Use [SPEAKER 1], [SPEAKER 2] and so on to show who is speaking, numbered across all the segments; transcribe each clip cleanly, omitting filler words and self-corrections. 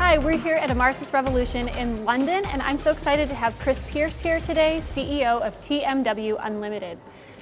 [SPEAKER 1] Hi, we're here at Emarsys Revolution in London, and I'm so excited to have Chris Pearce here today, CEO of TMW Unlimited.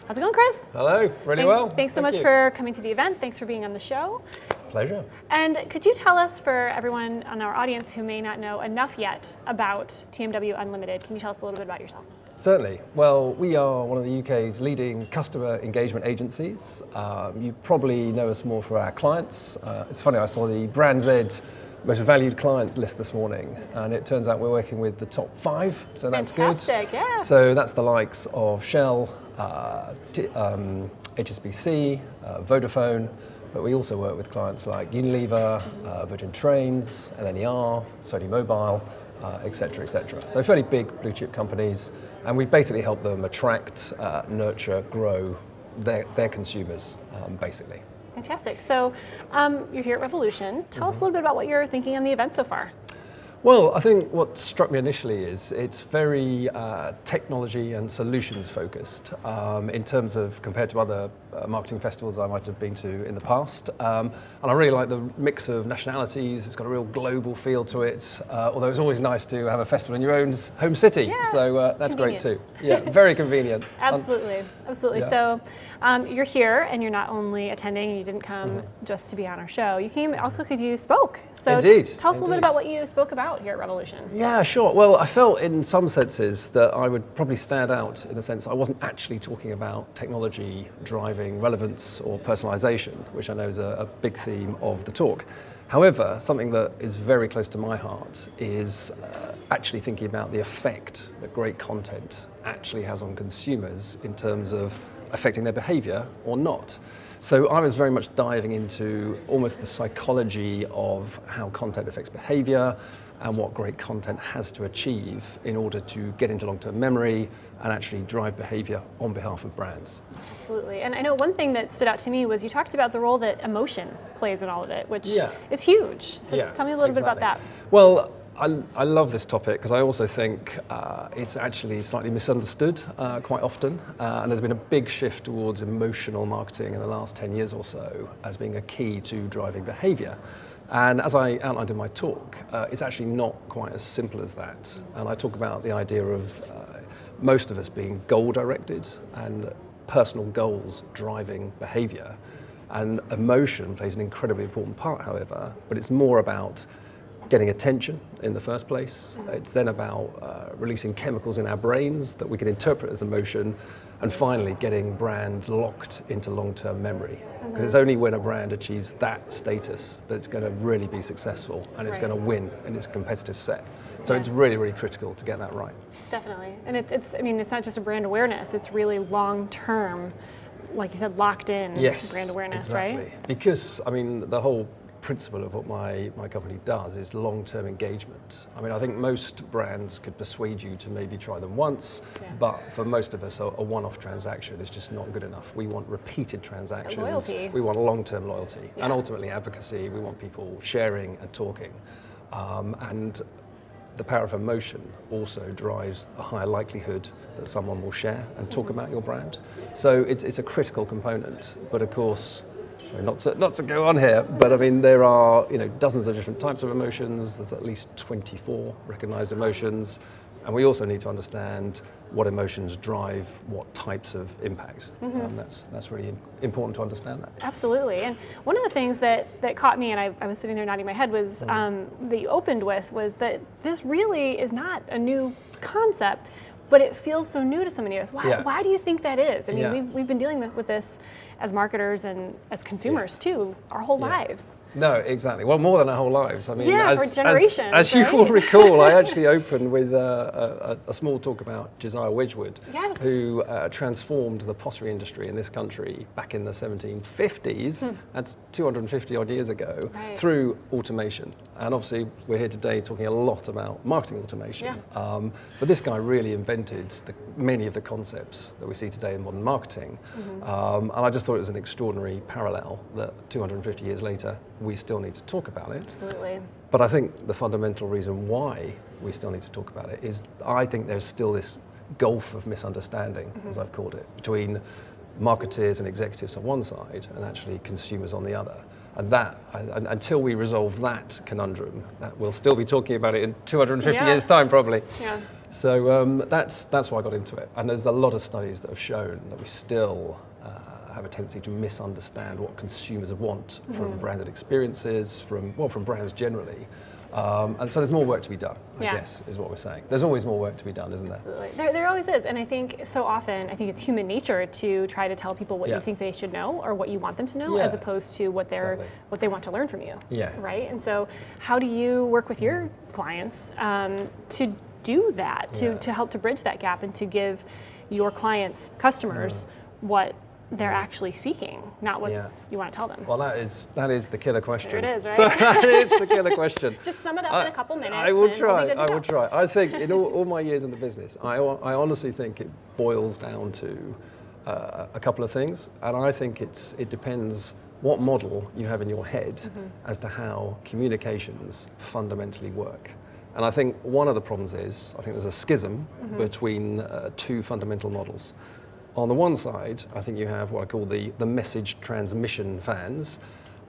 [SPEAKER 1] How's it going, Chris?
[SPEAKER 2] Hello, really well.
[SPEAKER 1] Thanks so much for coming to the event. Thanks for being on the show.
[SPEAKER 2] Pleasure.
[SPEAKER 1] And could you tell us, for everyone on our audience who may not know enough yet about TMW Unlimited, can you tell us a little bit about yourself?
[SPEAKER 2] Certainly. Well, we are one of the UK's leading customer engagement agencies. You probably know us more for our clients. It's funny, I saw the Brand Z most valued client list this morning, and it turns out we're working with the top 5, so that's good.
[SPEAKER 1] Fantastic, yeah.
[SPEAKER 2] So that's the likes of Shell, HSBC, Vodafone, but we also work with clients like Unilever, Virgin Trains, LNER, Sony Mobile, etc., etc. So fairly big blue chip companies, and we basically help them attract, nurture, grow their consumers, basically.
[SPEAKER 1] Fantastic. So you're here at Revolution. Tell us a little bit about what you're thinking on the event so far.
[SPEAKER 2] Well, I think what struck me initially is it's very technology and solutions focused in terms of compared to other marketing festivals I might have been to in the past. And I really like the mix of nationalities. It's got a real global feel to it, although it's always nice to have a festival in your own home city.
[SPEAKER 1] Yeah,
[SPEAKER 2] so that's
[SPEAKER 1] convenient.
[SPEAKER 2] Great too. Yeah, very convenient.
[SPEAKER 1] Absolutely, absolutely.
[SPEAKER 2] Yeah.
[SPEAKER 1] So you're here, and you're not only attending, and you didn't come just to be on our show. You came also because you spoke. So
[SPEAKER 2] Indeed.
[SPEAKER 1] Tell us a little bit about what you spoke about here at Revolution.
[SPEAKER 2] Yeah, sure. Well, I felt in some senses that I would probably stand out in the sense I wasn't actually talking about technology driving relevance or personalization, which I know is a big theme of the talk. However, something that is very close to my heart is actually thinking about the effect that great content actually has on consumers in terms of affecting their behavior or not. So I was very much diving into almost the psychology of how content affects behavior and what great content has to achieve in order to get into long-term memory and actually drive behavior on behalf of brands.
[SPEAKER 1] Absolutely. And I know one thing that stood out to me was you talked about the role that emotion plays in all of it, which is huge. So tell me a little bit about that.
[SPEAKER 2] Well, I love this topic because I also think it's actually slightly misunderstood quite often, and there's been a big shift towards emotional marketing in the last 10 years or so as being a key to driving behavior. And as I outlined in my talk, it's actually not quite as simple as that. And I talk about the idea of most of us being goal-directed and personal goals driving behavior. And emotion plays an incredibly important part, however, but it's more about getting attention in the first place. It's then about releasing chemicals in our brains that we can interpret as emotion, and finally getting brands locked into long-term memory. Because it's only when a brand achieves that status that it's going to really be successful and it's going to win in its competitive set. So it's really, really critical to get that right.
[SPEAKER 1] Definitely. And it's not just a brand awareness, it's really long-term, like you said, locked in brand awareness,
[SPEAKER 2] exactly.
[SPEAKER 1] Right?
[SPEAKER 2] Because, the whole principle of what my company does is long-term engagement. I think most brands could persuade you to maybe try them once, but for most of us, a one-off transaction is just not good enough. We want repeated transactions.
[SPEAKER 1] Loyalty.
[SPEAKER 2] We want long-term loyalty, and ultimately advocacy. We want people sharing and talking. And the power of emotion also drives a higher likelihood that someone will share and talk about your brand. So it's a critical component, but of course, not to go on here, but there are dozens of different types of emotions. There's at least 24 recognized emotions, and we also need to understand what emotions drive what types of impact. That's really important to understand that.
[SPEAKER 1] Absolutely. And one of the things that caught me, and I was sitting there nodding my head, was that you opened with was that this really is not a new concept, but it feels so new to so many of us. Why do you think that is? We've been dealing with this as marketers and as consumers too, our whole lives.
[SPEAKER 2] No, exactly. Well, more than our whole lives.
[SPEAKER 1] For generations.
[SPEAKER 2] As you will recall, I actually opened with a small talk about Josiah Wedgwood, who transformed the pottery industry in this country back in the 1750s, that's 250 odd years ago, through automation. And obviously, we're here today talking a lot about marketing automation. But this guy really invented many of the concepts that we see today in modern marketing. And I just thought it was an extraordinary parallel that 250 years later, we still need to talk about it.
[SPEAKER 1] Absolutely.
[SPEAKER 2] But I think the fundamental reason why we still need to talk about it is I think there's still this gulf of misunderstanding, as I've called it, between marketeers and executives on one side and actually consumers on the other. And until we resolve that conundrum, that we'll still be talking about it in 250 years' time, probably.
[SPEAKER 1] Yeah.
[SPEAKER 2] So that's why I got into it. And there's a lot of studies that have shown that we still have a tendency to misunderstand what consumers want from branded experiences, from brands generally. And so there's more work to be done, I guess, is what we're saying. There's always more work to be done, isn't there?
[SPEAKER 1] Absolutely. There always is. And I think so often, I think it's human nature to try to tell people what you think they should know or what you want them to know, as opposed to what they want to learn from you.
[SPEAKER 2] Yeah.
[SPEAKER 1] Right? And so how do you work with your clients to do that, to help to bridge that gap and to give your clients, customers, what they're actually seeking, not what you want to tell them?
[SPEAKER 2] Well, that is the killer question.
[SPEAKER 1] There it is, right?
[SPEAKER 2] So that is the killer question.
[SPEAKER 1] Just sum it up in a couple minutes.
[SPEAKER 2] I will try.
[SPEAKER 1] I
[SPEAKER 2] will try. I think in all my years in the business, I honestly think it boils down to a couple of things, and I think it depends what model you have in your head as to how communications fundamentally work. And I think one of the problems is I think there's a schism between two fundamental models. On the one side, I think you have what I call the message transmission fans,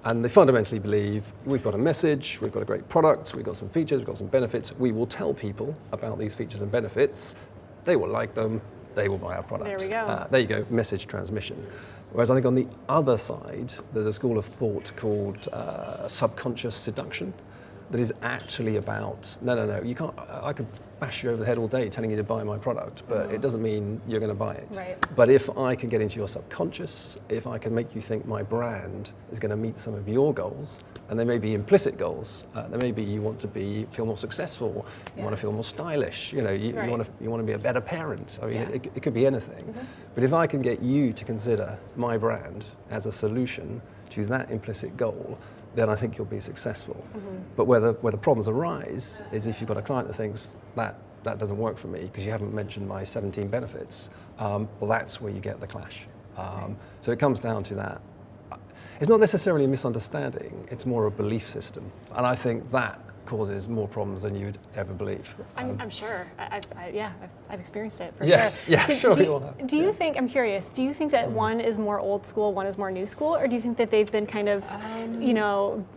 [SPEAKER 2] and they fundamentally believe we've got a message, we've got a great product, we've got some features, we've got some benefits, we will tell people about these features and benefits, they will like them, they will buy our product.
[SPEAKER 1] There we go.
[SPEAKER 2] There you go, message transmission. Whereas I think on the other side, there's a school of thought called subconscious seduction, that is actually about, no, you can't, I could bash you over the head all day telling you to buy my product, but it doesn't mean you're going to buy it.
[SPEAKER 1] Right.
[SPEAKER 2] But if I can get into your subconscious, if I can make you think my brand is going to meet some of your goals, and there may be implicit goals, there may be you want to feel more successful, you want to feel more stylish, you want to be a better parent. I mean, it could be anything. But if I can get you to consider my brand as a solution to that implicit goal, then I think you'll be successful. But where the problems arise is if you've got a client that thinks that doesn't work for me because you haven't mentioned my 17 benefits, well, that's where you get the clash. So it comes down to that. It's not necessarily a misunderstanding, it's more a belief system. And I think that causes more problems than you'd ever believe.
[SPEAKER 1] I'm sure. I've experienced it for
[SPEAKER 2] sure. Yeah,
[SPEAKER 1] so
[SPEAKER 2] sure. You all have.
[SPEAKER 1] Do you think, I'm curious, do you think that one is more old school, one is more new school, or do you think that they've been kind of,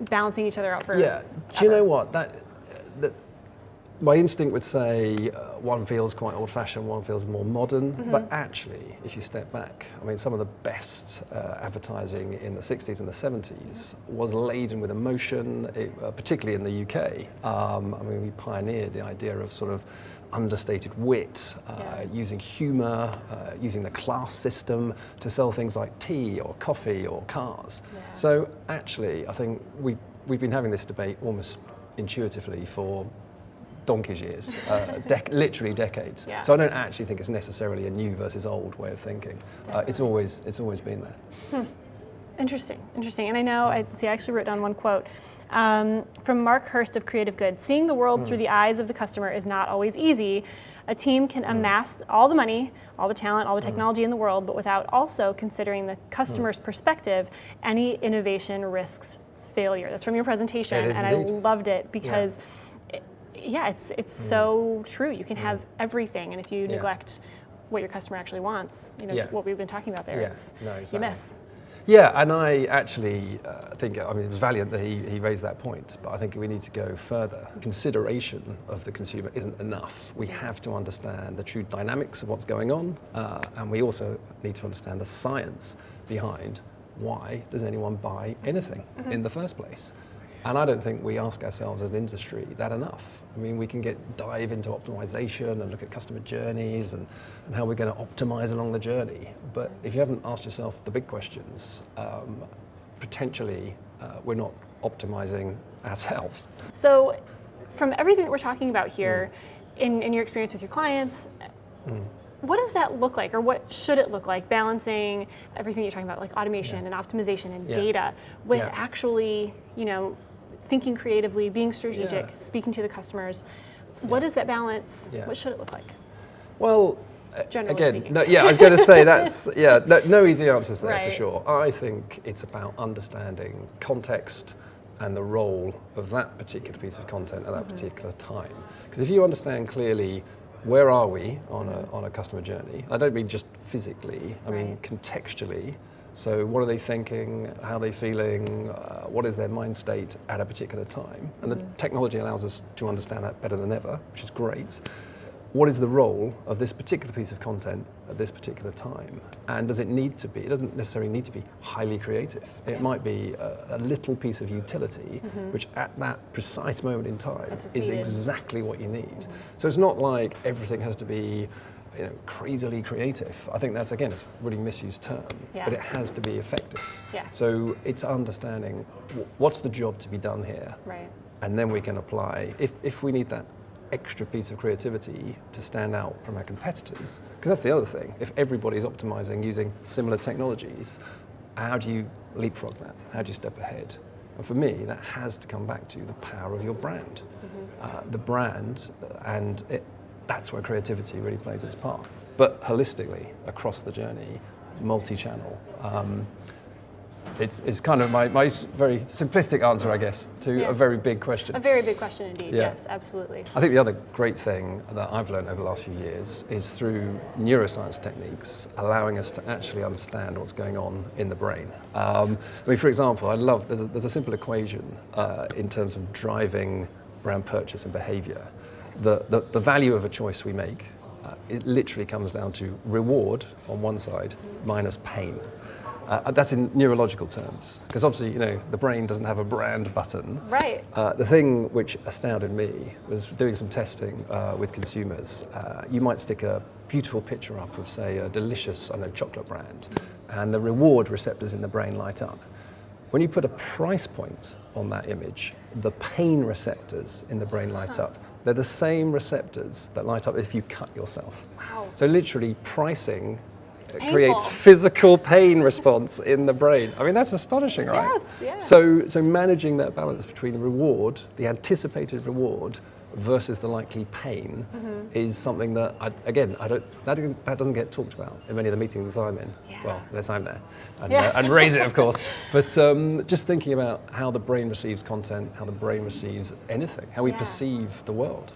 [SPEAKER 1] balancing each other out for
[SPEAKER 2] Yeah, do you know what? My instinct would say one feels quite old-fashioned, one feels more modern, but actually, if you step back, I mean, some of the best advertising in the 60s and the 70s was laden with emotion, particularly in the UK. I mean, we pioneered the idea of sort of understated wit, using humour, using the class system to sell things like tea or coffee or cars. Yeah. So actually, I think we've been having this debate almost intuitively for donkey's years, literally decades. Yeah. So I don't actually think it's necessarily a new versus old way of thinking. It's always been there.
[SPEAKER 1] Interesting. And I know, I actually wrote down one quote from Mark Hurst of Creative Good. Seeing the world through the eyes of the customer is not always easy. A team can amass all the money, all the talent, all the technology in the world, but without also considering the customer's perspective, any innovation risks failure. That's from your presentation, and indeed. I loved it because it's so true. You can have everything, and if you neglect what your customer actually wants, it's what we've been talking about there. You miss.
[SPEAKER 2] Yeah, and I actually think, it was valiant that he raised that point, but I think we need to go further. Consideration of the consumer isn't enough. We have to understand the true dynamics of what's going on, and we also need to understand the science behind why does anyone buy anything in the first place. And I don't think we ask ourselves as an industry that enough. I mean, we can dive into optimization and look at customer journeys and how we're going to optimize along the journey. But if you haven't asked yourself the big questions, potentially we're not optimizing ourselves.
[SPEAKER 1] So from everything that we're talking about here, in your experience with your clients, what does that look like, or what should it look like, balancing everything you're talking about, like automation and optimization and data, with actually, thinking creatively, being strategic, speaking to the customers? What is that balance? What should it look like?
[SPEAKER 2] Well,
[SPEAKER 1] generally speaking.
[SPEAKER 2] I was going to say that's no easy answers there for sure. I think it's about understanding context and the role of that particular piece of content at that particular time. Because if you understand clearly where are we on a customer journey, I don't mean just physically, I mean contextually, So what are they thinking? How are they feeling? What is their mind state at a particular time? And the technology allows us to understand that better than ever, which is great. What is the role of this particular piece of content at this particular time? And does it need to be? It doesn't necessarily need to be highly creative. It might be a little piece of utility, which at that precise moment in time is exactly what you need. So it's not like everything has to be crazily creative. I think that's, again, it's a really misused term, but it has to be effective. So it's understanding what's the job to be done here, and then we can apply, if we need that extra piece of creativity to stand out from our competitors, because that's the other thing. If everybody's optimizing using similar technologies, how do you leapfrog that? How do you step ahead? And for me, that has to come back to the power of your brand. The brand, and that's where creativity really plays its part. But holistically, across the journey, multi-channel. It's kind of my very simplistic answer, I guess, to a very big question.
[SPEAKER 1] A very big question indeed, yes, absolutely.
[SPEAKER 2] I think the other great thing that I've learned over the last few years is through neuroscience techniques, allowing us to actually understand what's going on in the brain. I mean, for example, there's a simple equation in terms of driving brand purchase and behavior. The value of a choice we make, it literally comes down to reward on one side minus pain. That's in neurological terms, because obviously, the brain doesn't have a brand button.
[SPEAKER 1] Right.
[SPEAKER 2] The thing which astounded me was doing some testing with consumers. You might stick a beautiful picture up of, say, a delicious, chocolate brand, and the reward receptors in the brain light up. When you put a price point on that image, the pain receptors in the brain light up. They're the same receptors that light up if you cut yourself.
[SPEAKER 1] Wow.
[SPEAKER 2] So literally pricing creates physical pain response in the brain. I mean, that's astonishing, right?
[SPEAKER 1] Yes,
[SPEAKER 2] So managing that balance between the reward, the anticipated reward, versus the likely pain is something that, that doesn't get talked about in many of the meetings I'm in. Well, unless I'm there and raise it, of course. But just thinking about how the brain receives content, how the brain receives anything, how we perceive the world,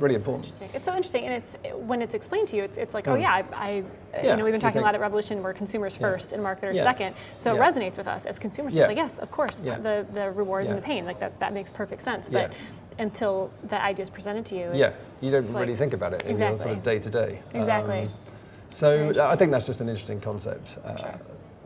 [SPEAKER 2] really important.
[SPEAKER 1] It's so interesting, and when it's explained to you, it's like, we've been talking a lot at Revolution, we're consumers first and marketers second, so it resonates with us as consumers. It's like, yes, of course, the reward and the pain, like that makes perfect sense. But until that idea is presented to you,
[SPEAKER 2] you don't really think about it in your sort of day to day.
[SPEAKER 1] Exactly.
[SPEAKER 2] So I think that's just an interesting concept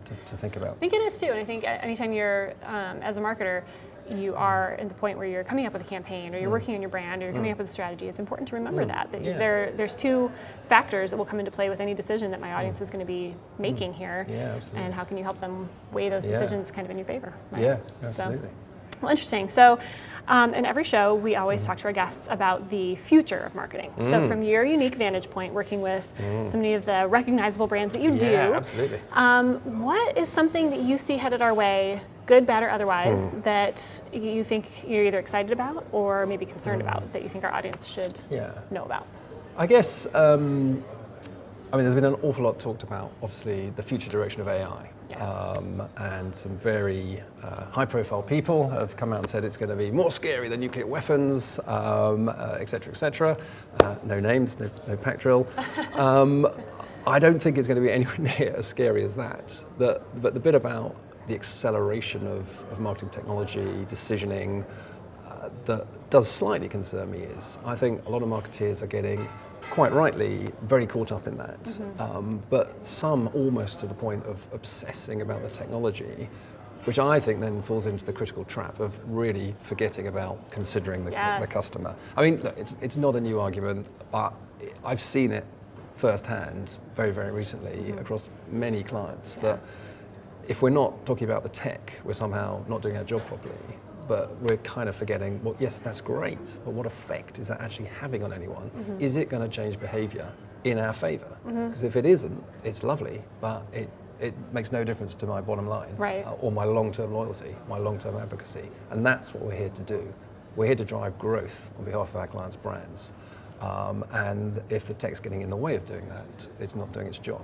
[SPEAKER 2] to think about.
[SPEAKER 1] I think it is too, and I think anytime you're, as a marketer, you are at the point where you're coming up with a campaign, or you're working on your brand, or you're coming up with a strategy, it's important to remember that there's two factors that will come into play with any decision that my audience is going to be making here, and how can you help them weigh those decisions kind of in your favor. Right?
[SPEAKER 2] Yeah, absolutely.
[SPEAKER 1] Well, interesting. So in every show, we always talk to our guests about the future of marketing. So from your unique vantage point, working with so many of the recognizable brands that you do,
[SPEAKER 2] absolutely.
[SPEAKER 1] What is something that you see headed our way, good, bad, or otherwise, that you think you're either excited about or maybe concerned about, that you think our audience should know about?
[SPEAKER 2] I guess, there's been an awful lot talked about, obviously, the future direction of AI. And some very high-profile people have come out and said it's going to be more scary than nuclear weapons, et cetera, et cetera. No names, no pack drill. I don't think it's going to be anywhere near as scary as that. But the bit about the acceleration of marketing technology, decisioning, that does slightly concern me is I think a lot of marketeers are getting, quite rightly, very caught up in that. But some almost to the point of obsessing about the technology, which I think then falls into the critical trap of really forgetting about considering the customer. I mean, look, it's not a new argument, but I've seen it firsthand very, very recently across many clients that if we're not talking about the tech, we're somehow not doing our job properly. But we're kind of forgetting, well, yes, that's great, but what effect is that actually having on anyone? Is it going to change behavior in our favor? Because if it isn't, it's lovely, but it makes no difference to my bottom line or my long-term loyalty, my long-term advocacy. And that's what we're here to do. We're here to drive growth on behalf of our clients' brands. And if the tech's getting in the way of doing that, it's not doing its job.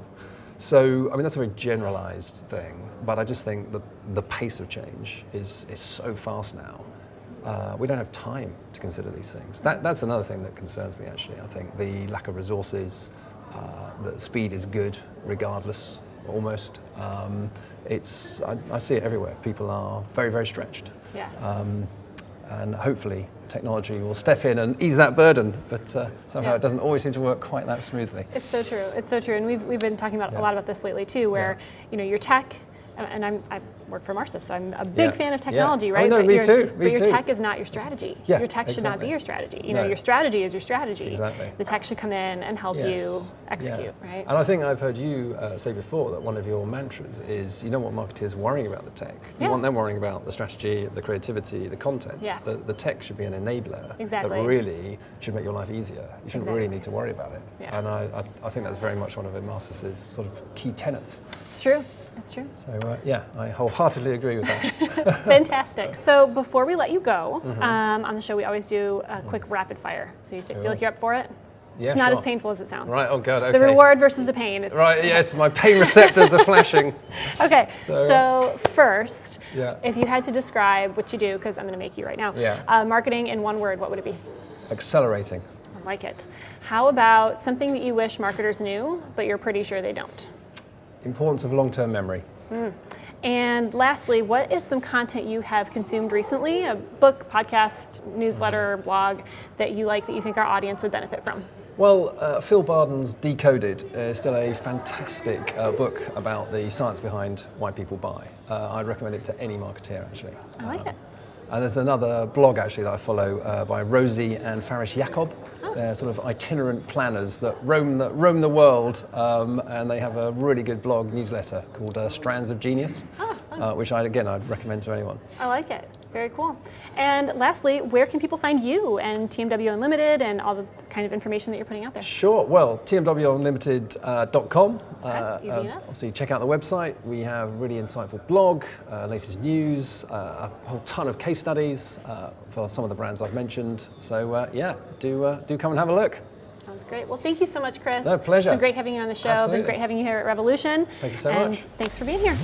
[SPEAKER 2] So, that's a very generalized thing, but I just think that the pace of change is so fast now. We don't have time to consider these things. That's another thing that concerns me, actually. I think the lack of resources, the speed is good regardless. almost. I see it everywhere. People are very, very stretched.
[SPEAKER 1] Yeah.
[SPEAKER 2] And hopefully technology will step in and ease that burden, but somehow it doesn't always seem to work quite that smoothly.
[SPEAKER 1] It's so true. It's so true. And we've been talking about a lot about this lately too, where your tech, and I work for Emarsys, so I'm a big fan of technology, right?
[SPEAKER 2] Oh, no, me too.
[SPEAKER 1] But your tech is not your strategy.
[SPEAKER 2] Yeah,
[SPEAKER 1] your tech should not be your strategy.
[SPEAKER 2] No.
[SPEAKER 1] Your strategy is your strategy.
[SPEAKER 2] Exactly.
[SPEAKER 1] The tech should come in and help you execute, right?
[SPEAKER 2] And I think I've heard you say before that one of your mantras is you don't want marketers worrying about the tech. You want them worrying about the strategy, the creativity, the content.
[SPEAKER 1] Yeah.
[SPEAKER 2] The tech should be an enabler that really should make your life easier. You shouldn't really need to worry about it.
[SPEAKER 1] Yeah.
[SPEAKER 2] And I think that's very much one of Emarsys' sort of key tenets.
[SPEAKER 1] It's true. It's true.
[SPEAKER 2] So I wholeheartedly agree with that.
[SPEAKER 1] Fantastic. So before we let you go, on the show we always do a quick rapid fire. So you feel like you're up for it?
[SPEAKER 2] Yeah,
[SPEAKER 1] it's not as painful as it sounds.
[SPEAKER 2] Right, oh God, okay.
[SPEAKER 1] The reward versus the pain.
[SPEAKER 2] Right, yes, my pain receptors are flashing.
[SPEAKER 1] Okay, so first,
[SPEAKER 2] Yeah.
[SPEAKER 1] if you had to describe what you do, because I'm going to make you right now, marketing in one word, what would it be?
[SPEAKER 2] Accelerating.
[SPEAKER 1] I like it. How about something that you wish marketers knew, but you're pretty sure they don't?
[SPEAKER 2] Importance of long-term memory.
[SPEAKER 1] And lastly, what is some content you have consumed recently, a book, podcast, newsletter, blog, that you like that you think our audience would benefit from?
[SPEAKER 2] Well, Phil Barden's Decoded is still a fantastic book about the science behind why people buy. I'd recommend it to any marketeer, actually.
[SPEAKER 1] I like it.
[SPEAKER 2] And there's another blog, actually, that I follow by Rosie and Farish Jacob. They're sort of itinerant planners that roam the world, and they have a really good blog newsletter called Strands of Genius, which I'd recommend to anyone. I
[SPEAKER 1] like it. Very cool. And lastly, where can people find you and TMW Unlimited and all the kind of information that you're putting out there?
[SPEAKER 2] Sure. Well, tmwunlimited.com.
[SPEAKER 1] Easy enough.
[SPEAKER 2] Obviously, check out the website. We have a really insightful blog, latest news, a whole ton of case studies for some of the brands I've mentioned. So do come and have a look.
[SPEAKER 1] Sounds great. Well, thank you so much, Chris.
[SPEAKER 2] No, pleasure.
[SPEAKER 1] It's been great having you on the show.
[SPEAKER 2] Absolutely.
[SPEAKER 1] Been great having you here at Revolution.
[SPEAKER 2] Thank you so
[SPEAKER 1] and
[SPEAKER 2] much.
[SPEAKER 1] Thanks for being here.